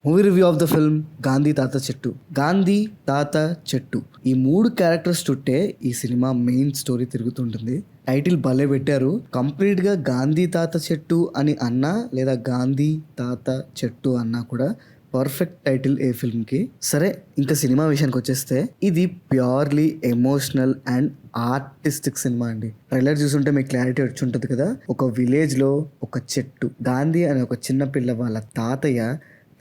Movie review of the film Gandhi తాత చెట్టు. గాంధీ తాత చెట్టు ఈ 3 క్యారెక్టర్స్ చుట్టే ఈ సినిమా మెయిన్ స్టోరీ తిరుగుతుంటుంది. టైటిల్ భలే పెట్టారు. కంప్లీట్ గా గాంధీ తాత చెట్టు అని అన్నా లేదా గాంధీ తాత చెట్టు అన్నా కూడా పర్ఫెక్ట్ టైటిల్ ఏ ఫిల్మ్ కి. సరే, ఇంకా సినిమా విషయానికి వచ్చేస్తే ఇది purely emotional and artistic cinema అండి. ట్రైలర్ చూసుంటే మీకు క్లారిటీ వచ్చి ఉంటుంది కదా. ఒక విలేజ్ లో ఒక చెట్టు, గాంధీ అనే ఒక చిన్న పిల్ల వాళ్ళ తాతయ్య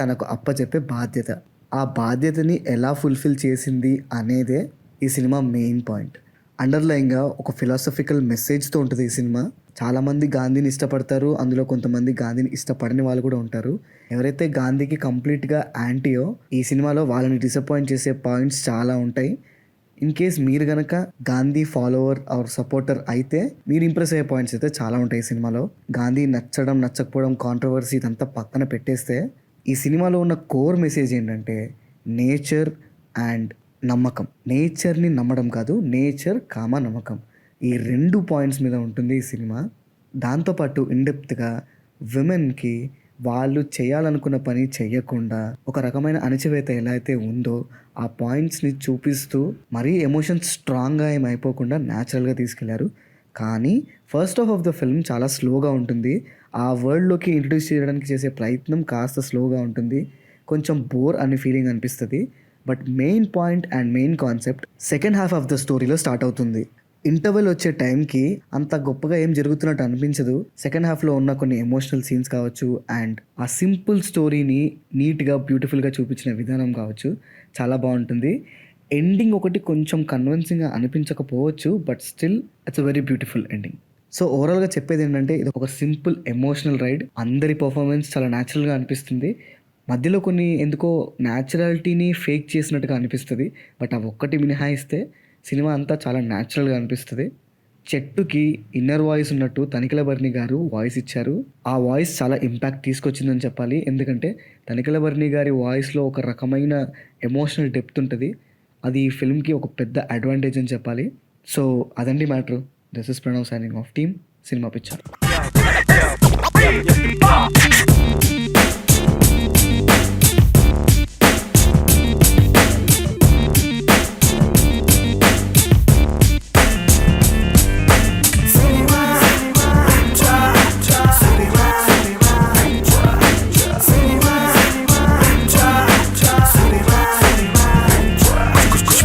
తనకు అప్పచెప్పే బాధ్యత, ఆ బాధ్యతని ఎలా ఫుల్ఫిల్ చేసింది అనేదే ఈ సినిమా మెయిన్ పాయింట్. అండర్లైన్గా ఒక ఫిలాసఫికల్ మెసేజ్తో ఉంటుంది ఈ సినిమా. చాలామంది గాంధీని ఇష్టపడతారు, అందులో కొంతమంది గాంధీని ఇష్టపడని వాళ్ళు కూడా ఉంటారు. ఎవరైతే గాంధీకి కంప్లీట్గా యాంటీయో, ఈ సినిమాలో వాళ్ళని డిసప్పాయింట్ చేసే పాయింట్స్ చాలా ఉంటాయి. ఇన్ కేస్ మీరు గనక గాంధీ ఫాలోవర్ ఆర్ సపోర్టర్ అయితే మీరు ఇంప్రెస్ అయ్యే పాయింట్స్ అయితే చాలా ఉంటాయి ఈ సినిమాలో. గాంధీ నచ్చడం నచ్చకపోవడం కాంట్రవర్సీ ఇదంతా పక్కన పెట్టేస్తే ఈ సినిమాలో ఉన్న కోర్ మెసేజ్ ఏంటంటే నేచర్ అండ్ నమ్మకం. నేచర్ని నమ్మడం కాదు, నేచర్ కామ నమ్మకం, ఈ 2 పాయింట్స్ మీద ఉంటుంది ఈ సినిమా. దాంతోపాటు ఇన్డెప్త్గా విమెన్కి వాళ్ళు చేయాలనుకున్న పని చెయ్యకుండా ఒక రకమైన అణచివేత ఎలా అయితే ఉందో ఆ పాయింట్స్ని చూపిస్తూ మరీ ఎమోషన్స్ స్ట్రాంగ్గా ఏమైపోకుండా న్యాచురల్గా తీసుకెళ్లారు. కానీ first half of the film చాలా స్లోగా ఉంటుంది. ఆ వరల్డ్లోకి ఇంట్రడ్యూస్ చేయడానికి చేసే ప్రయత్నం కాస్త స్లోగా ఉంటుంది. కొంచెం బోర్ అనే ఫీలింగ్ అనిపిస్తుంది. But main point and main concept second half of the స్టోరీలో స్టార్ట్ అవుతుంది. ఇంటర్వెల్ వచ్చే టైంకి అంత గొప్పగా ఏం జరుగుతున్నట్టు అనిపించదు. సెకండ్ హాఫ్లో ఉన్న కొన్ని ఎమోషనల్ సీన్స్ కావచ్చు అండ్ ఆ సింపుల్ స్టోరీని నీట్గా బ్యూటిఫుల్గా చూపించిన విధానం కావచ్చు, చాలా బాగుంటుంది. ఎండింగ్ ఒకటి కొంచెం కన్విన్సింగ్గా అనిపించకపోవచ్చు, but still it's a very beautiful ending. So ఓవరాల్గా చెప్పేది ఏంటంటే ఇది ఒక సింపుల్ ఎమోషనల్ రైడ్. అందరి పర్ఫార్మెన్స్ చాలా న్యాచురల్గా అనిపిస్తుంది. మధ్యలో కొన్ని ఎందుకో న్యాచురాలిటీని ఫేక్ చేసినట్టుగా అనిపిస్తుంది. బట్ అవి ఒక్కటి మినహాయిస్తే సినిమా అంతా చాలా న్యాచురల్గా అనిపిస్తుంది. చెట్టుకి ఇన్నర్ వాయిస్ ఉన్నట్టు తనికెళ్ళ భరణి గారు వాయిస్ ఇచ్చారు. ఆ వాయిస్ చాలా ఇంపాక్ట్ తీసుకొచ్చిందని చెప్పాలి. ఎందుకంటే తనికెళ్ళ భరణి గారి వాయిస్లో ఒక రకమైన ఎమోషనల్ డెప్త్ ఉంటుంది. అది ఈ ఫిల్మ్కి ఒక పెద్ద అడ్వాంటేజ్ అని చెప్పాలి. సో అదండి matter. This is Pranav signing off team cinema picture.